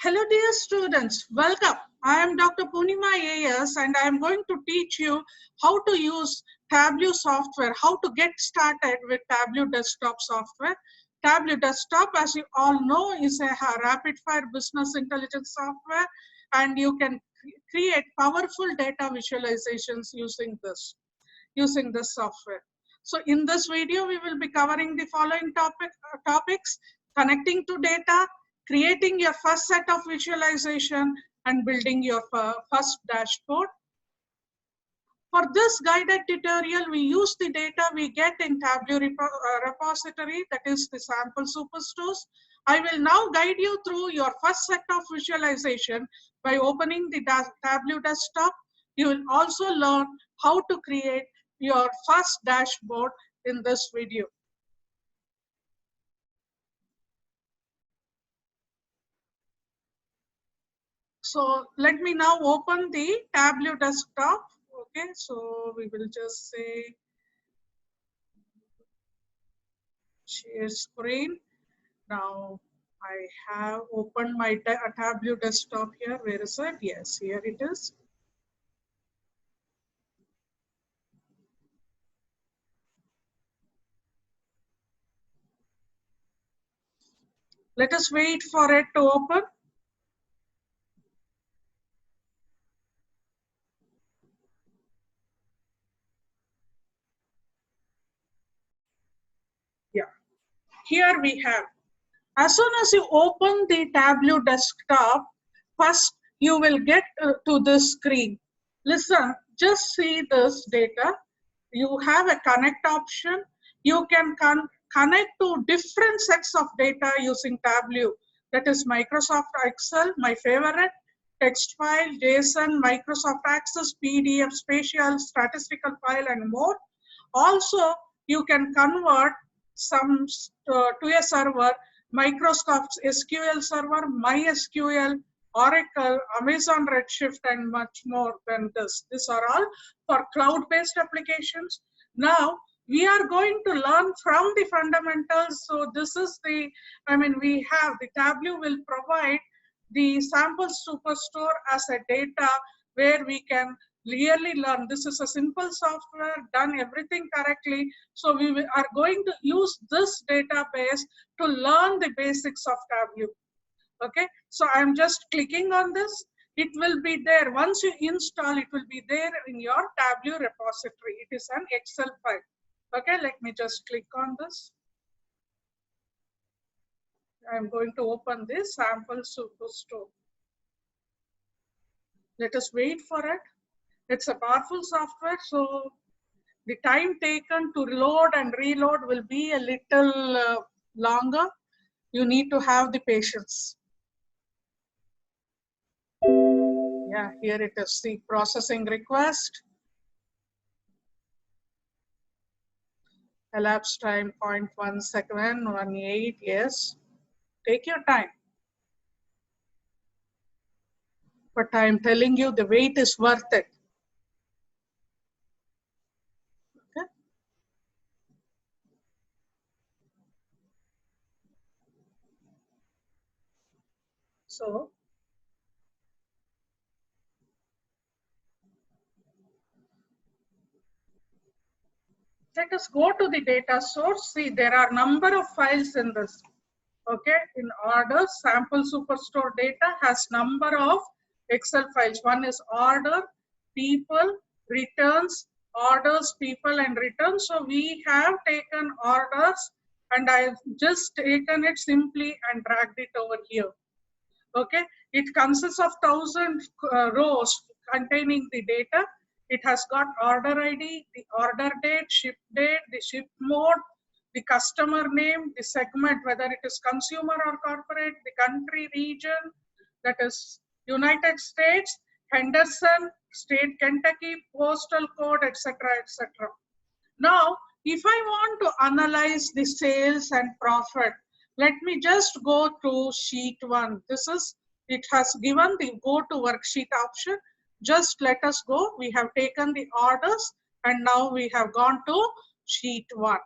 Hello dear students, welcome. I am Dr. Punima AS and I am going to teach you how to use Tableau software, how to get started with Tableau desktop software. Tableau desktop, as you all know, is a rapid fire business intelligence software and you can create powerful data visualizations using this software. So in this video, we will be covering the following topics: connecting to data, creating your first set of visualization, and building your first dashboard. For this guided tutorial, we use the data we get in Tableau repository, that is the sample superstores. I will now guide you through your first set of visualization by opening the Tableau desktop. You will also learn how to create your first dashboard in this video. So let me now open the Tableau desktop. Okay, so we will just say share screen. Now I have opened my Tableau desktop here. Where is it? Yes, here it is. Let us wait for it to open. Yeah, here we have. As soon as you open the Tableau desktop, first you will get to this screen. Listen, just see this data. You have a connect option. You can connect to different sets of data using Tableau. That is Microsoft Excel, my favorite, text file, JSON, Microsoft Access, PDF, spatial, statistical file, and more. Also, you can convert some to a server, Microsoft SQL Server, MySQL, Oracle, Amazon Redshift, and much more than this. These are all for cloud-based applications. Now, we are going to learn from the fundamentals. So this is the, we have the Tableau will provide the sample superstore as a data where we can really learn. This is a simple software, done everything correctly. So we are going to use this database to learn the basics of Tableau. Okay, so I'm just clicking on this. It will be there. Once you install, it will be there in your Tableau repository. It is an Excel file. Okay, let me just click on this. I'm going to open this sample superstore. Let us wait for it. It's a powerful software, so the time taken to load and reload will be a little longer. You need to have the patience. Yeah, here it is, the processing request. Elapsed time 0.1 second, 18, yes. Take your time. But I'm telling you, the wait is worth it. Okay. So, let us go to the data source. See, there are number of files in this. Okay, in order, sample superstore data has number of Excel files. One is order, people, returns, orders, people, and returns. So we have taken orders and I've just taken it simply and dragged it over here. Okay, it consists of 1000 rows containing the data. It has got order ID, the order date, ship date, the ship mode, the customer name, the segment, whether it is consumer or corporate, the country, region, that is United States, Henderson, state Kentucky, postal code, etc., etc. Now, if I want to analyze the sales and profit, let me just go to sheet 1. This is, it has given the go to worksheet option. Just let us go. We have taken the orders and now we have gone to sheet 1.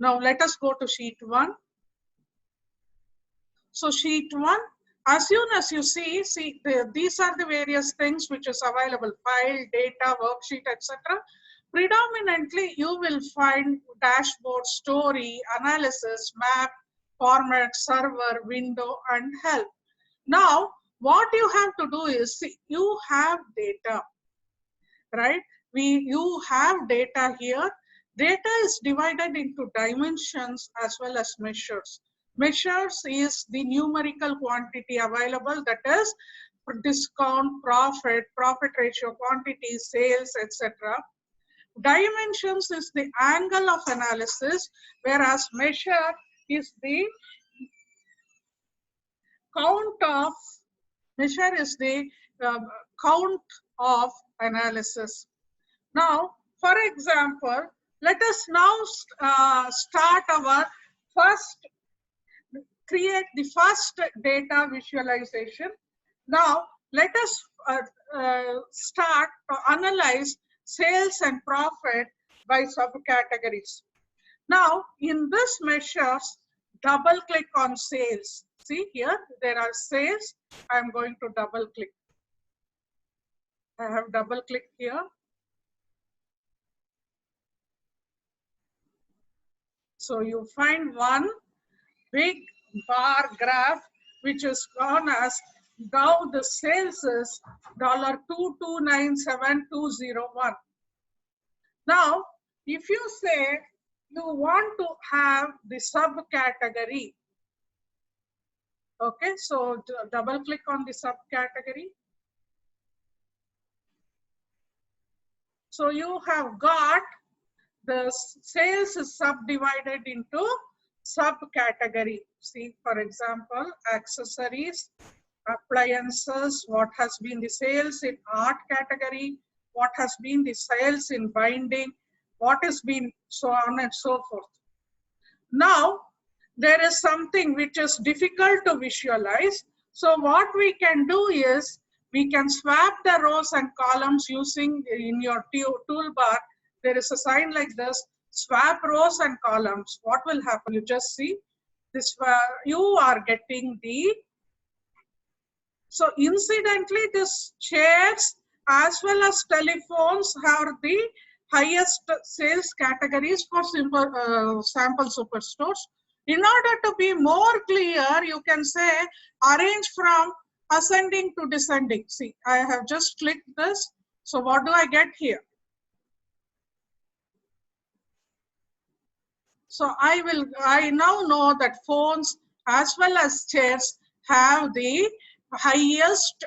Now let us go to sheet 1. So sheet 1, As soon as you see these are the various things which is available: file, data, worksheet, etc. Predominantly, you will find dashboard, story, analysis, map, format, server, window, and help. Now, what you have to do is, see, you have data, right? You have data here. Data is divided into dimensions as well as measures. Measures is the numerical quantity available, that is discount, profit ratio, quantity, sales, etc. Dimensions is the angle of analysis, whereas measure is the count of, measure is the count of analysis. Now, for example, let us now start our first, create the first data visualization. Now, let us start to analyze sales and profit by subcategories. Now, in this measures, double click on sales. See here, there are sales. I am going to double click. I have double clicked here. So you find one big bar graph which is gone as, now the sales is $2297201. Now, if you say you want to have the subcategory, okay, so double click on the subcategory. So you have got the sales is subdivided into subcategory. See, for example, accessories, appliances, what has been the sales in art category, what has been the sales in binding, what has been so on and so forth. Now, there is something which is difficult to visualize. So what we can do is, we can swap the rows and columns using in your toolbar. There is a sign like this, swap rows and columns. What will happen? You just see this, you are getting the, so incidentally, this chairs as well as telephones are the highest sales categories for sample superstores. In order to be more clear, you can say arrange from ascending to descending. See, I have just clicked this. So what do I get here? So I now know that phones as well as chairs have the highest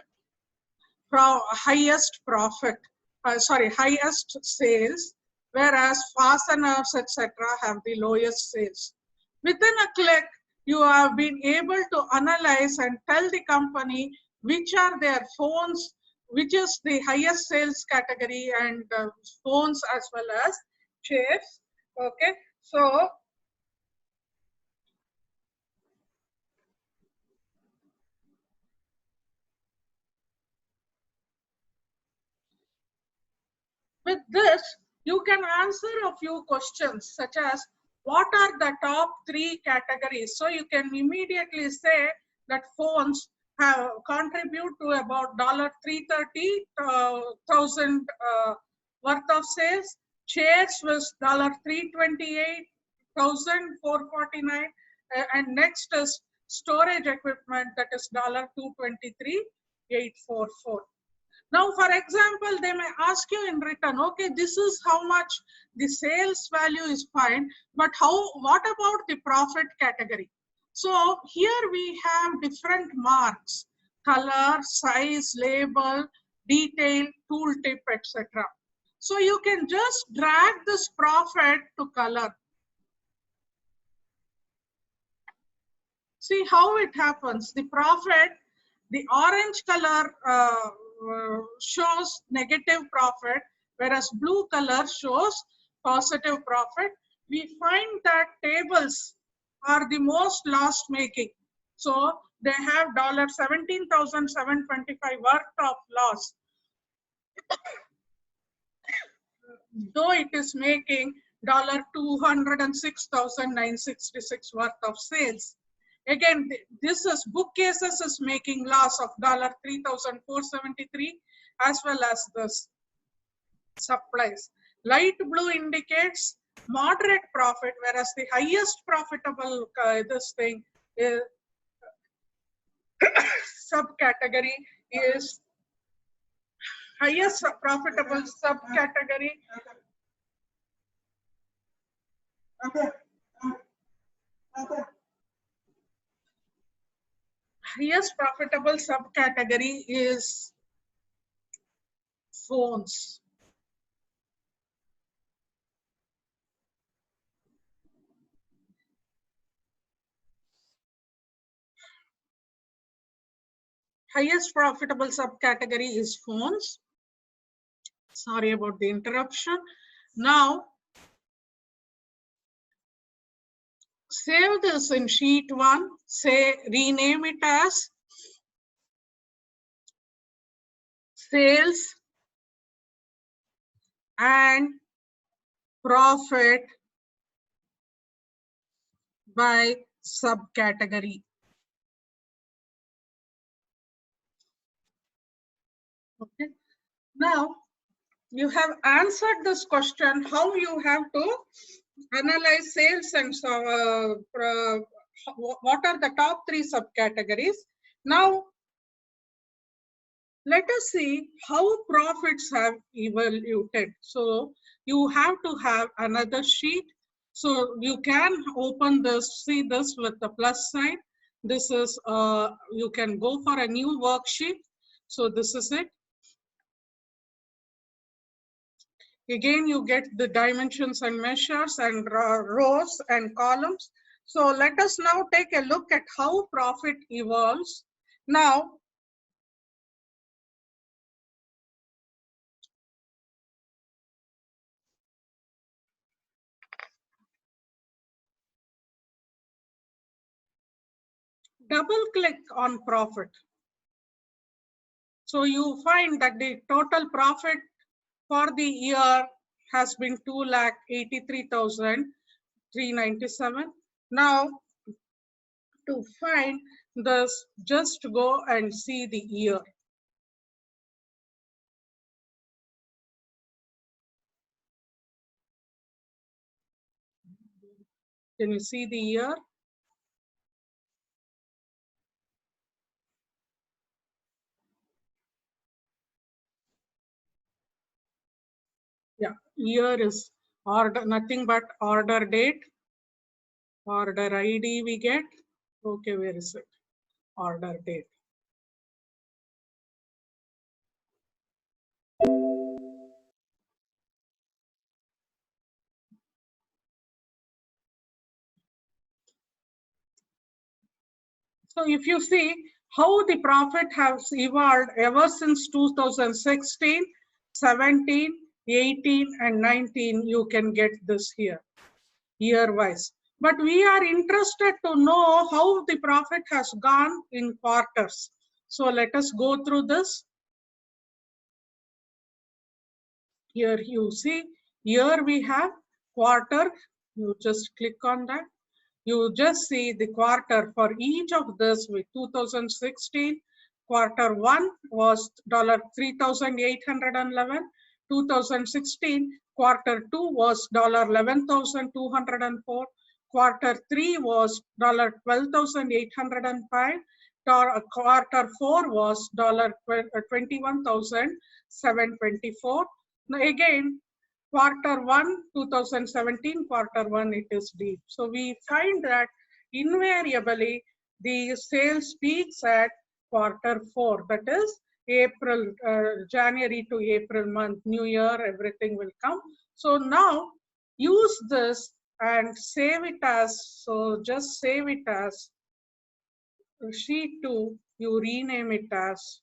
profit, highest sales, whereas fasteners, etc. have the lowest sales. Within a click, you have been able to analyze and tell the company which are their phones, which is the highest sales category, and phones as well as chairs. Okay, so with this, you can answer a few questions such as, what are the top 3 categories? So you can immediately say that phones have contribute to about $330,000 worth of sales. Chairs was $328,449, and next is storage equipment, that is $223,844. Now, for example, they may ask you in return, okay, this is how much the sales value is fine, but what about the profit category? So here we have different marks, color, size, label, detail, tooltip, etc. So you can just drag this profit to color. See how it happens. The profit, the orange color shows negative profit, whereas blue color shows positive profit. We find that tables are the most loss making. So they have $17,725 worth of loss, though it is making $206,966 worth of sales. Again, this is bookcases is making loss of $3,473 as well as this supplies. Light blue indicates moderate profit, whereas the highest profitable this thing is subcategory is highest profitable subcategory. Highest profitable subcategory is phones. Highest profitable subcategory is phones. Sorry about the interruption. Now, save this in sheet 1, say rename it as sales and profit by subcategory. Okay. Now, you have answered this question, how you have to analyze sales and what are the top 3 subcategories. Now, let us see how profits have evaluated. So you have to have another sheet. So you can open this, see this with the plus sign. This is, you can go for a new worksheet. So this is it. Again, you get the dimensions and measures and rows and columns. So let us now take a look at how profit evolves. Now, double click on profit. So you find that the total profit for the year has been 2,83,397. Now, to find this, just go and see the year. Can you see the year? Yeah, year is order, nothing but order date, order ID we get. Okay, where is it? Order date. So if you see how the profit has evolved ever since 2016, 17, 18, and 19, you can get this here, year-wise. But we are interested to know how the profit has gone in quarters. So let us go through this. Here you see, here we have quarter. You just click on that. You just see the quarter for each of this. With 2016, quarter 1 was $3,811. 2016, quarter 2 was $11,204. Quarter 3 was $12,805. Quarter 4 was $21,724. Now again, quarter 1, 2017, quarter 1, it is deep. So we find that invariably the sales peaks at quarter 4, that is April, January to April month, New Year, everything will come. So now use this and save it as, so just save it as sheet 2, you rename it as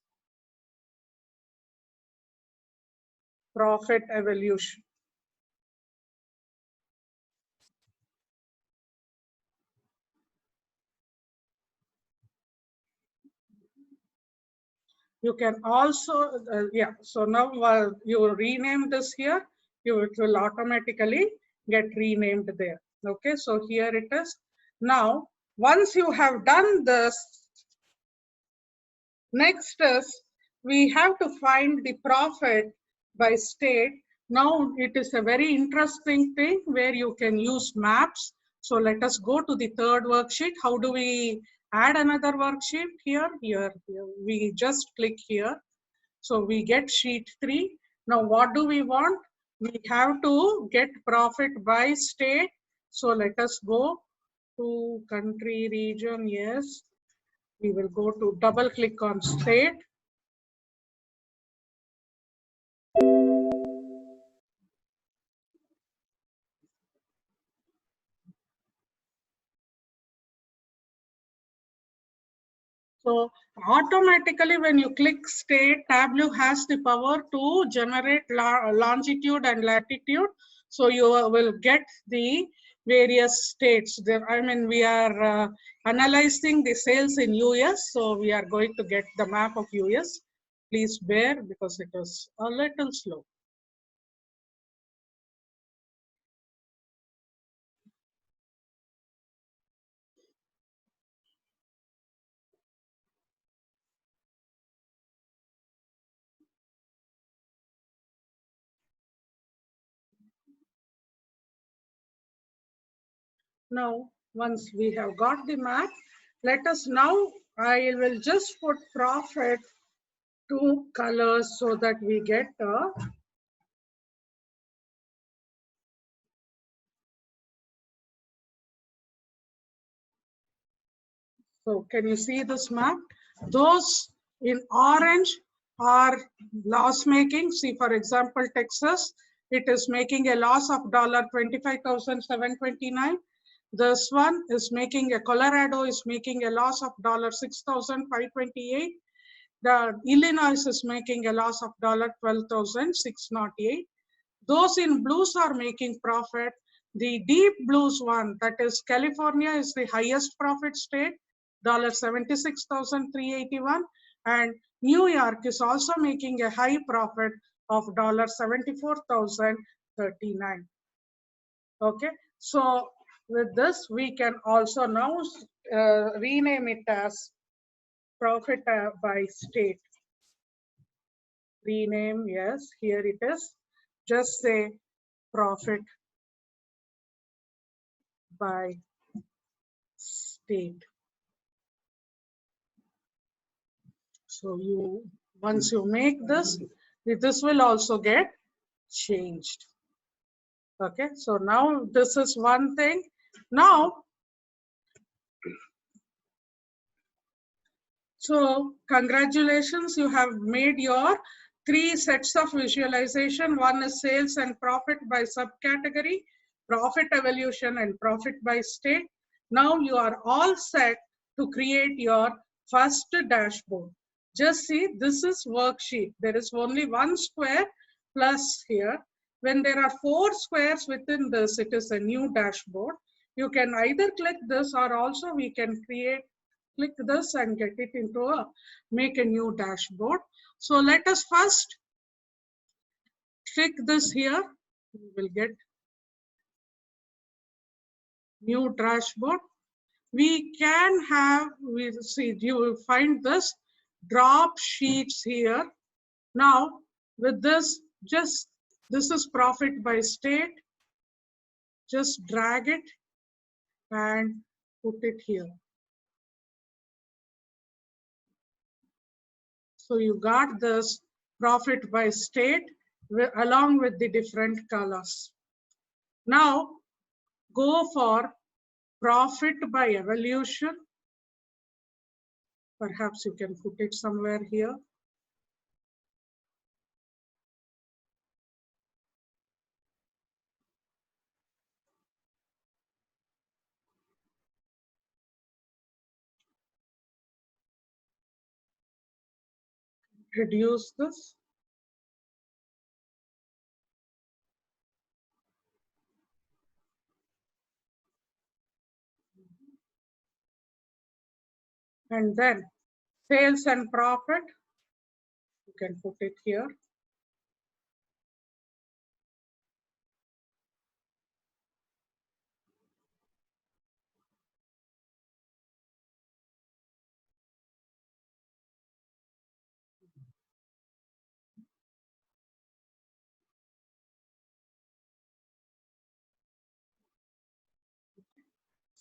profit evolution. You can also, yeah, so now you rename this here, it will automatically get renamed there. Okay, so here it is. Now, Once you have done this, next is we have to find the profit by state. Now it is a very interesting thing where you can use maps. So let us go to the third worksheet. How do we add another worksheet? Here. We just click here. So we get sheet 3. Now what do we want? We have to get profit by state. So let us go to country, region, yes. We will go to double click on state. So automatically when you click state, Tableau has the power to generate longitude and latitude. So you will get the various states there. I mean, we are analyzing the sales in US. So we are going to get the map of US. Please bear because it was a little slow. Now, once we have got the map, let us now, I will just put profit to colors so that we get a so can you see this map? Those in orange are loss making. See, for example, Texas, it is making a loss of $25,729. This one is making a Colorado is making a loss of $6,528. The Illinois is making a loss of $12,608. Those in blues are making profit. The deep blues one, that is California, is the highest profit state, $76,381. And New York is also making a high profit of $74,039. Okay, so with this, we can also now rename it as profit by state. Rename, yes, here it is. Just say profit by state. So you, once you make this will also get changed. Okay, so now this is one thing. Now, so congratulations, you have made your 3 sets of visualization. One is sales and profit by subcategory, profit evolution and profit by state. Now you are all set to create your first dashboard. Just see, this is worksheet. There is only one square plus here. When there are 4 squares within this, it is a new dashboard. You can either click this or also we can click this and get it into make a new dashboard. So let us first click this here. We will get new dashboard. We can have, we see, you will find this drop sheets here. Now with this, just this is profit by state. Just drag it and put it here. So you got this profit by state along with the different colors. Now go for profit by evolution. Perhaps you can put it somewhere here. Reduce this. And then sales and profit. You can put it here.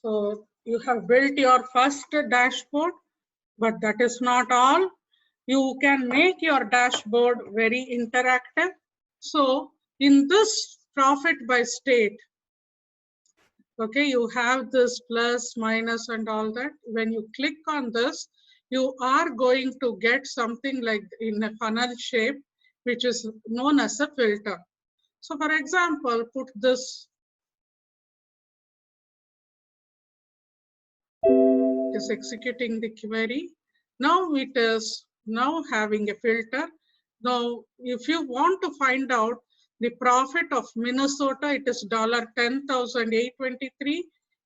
So you have built your first dashboard, but that is not all. You can make your dashboard very interactive. So in this profit by state, okay, you have this plus, minus, and all that. When you click on this, you are going to get something like in a funnel shape, which is known as a filter. So for example, put this, is executing the query. Now it is now having a filter. Now, if you want to find out the profit of Minnesota, it is $10,823.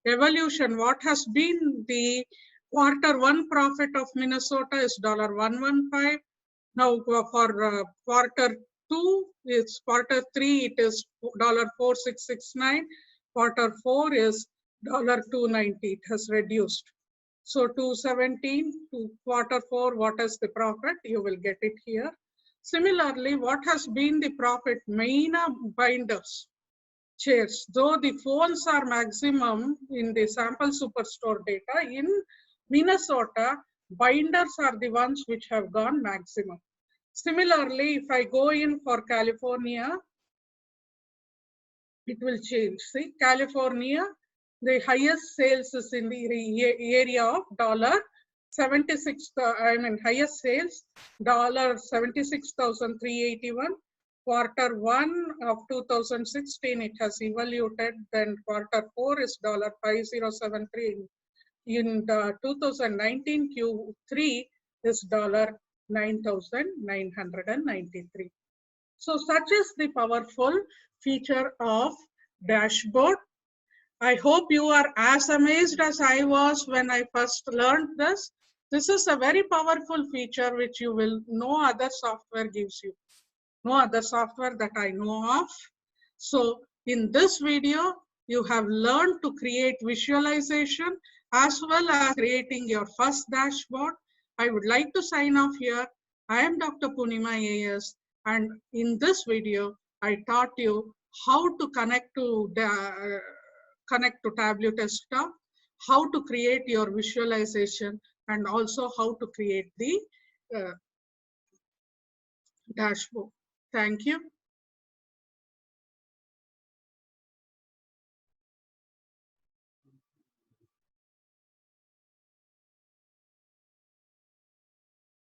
Evolution, what has been the Q1 profit of Minnesota is $115. Now for Q2, it's Q3, it is $4,669. Q4 is $290. It has reduced. So 217 to Q4, what is the profit? You will get it here. Similarly, what has been the profit? Maina binders, chairs. Though the phones are maximum in the sample superstore data, in Minnesota, binders are the ones which have gone maximum. Similarly, if I go in for California, it will change. See, California, the highest sales is in the area of $76. Highest sales $76,381. Q1 of 2016, it has evaluated. Then Q4 is $5,073. In the 2019 Q3 is $9,993. So such is the powerful feature of dashboard. I hope you are as amazed as I was when I first learned this. This is a very powerful feature which you will no other software gives you. No other software that I know of. So in this video, you have learned to create visualization as well as creating your first dashboard. I would like to sign off here. I am Dr. Poonima AS, and in this video, I taught you how to connect to Tableau Desktop, how to create your visualization, and also how to create the dashboard. Thank you.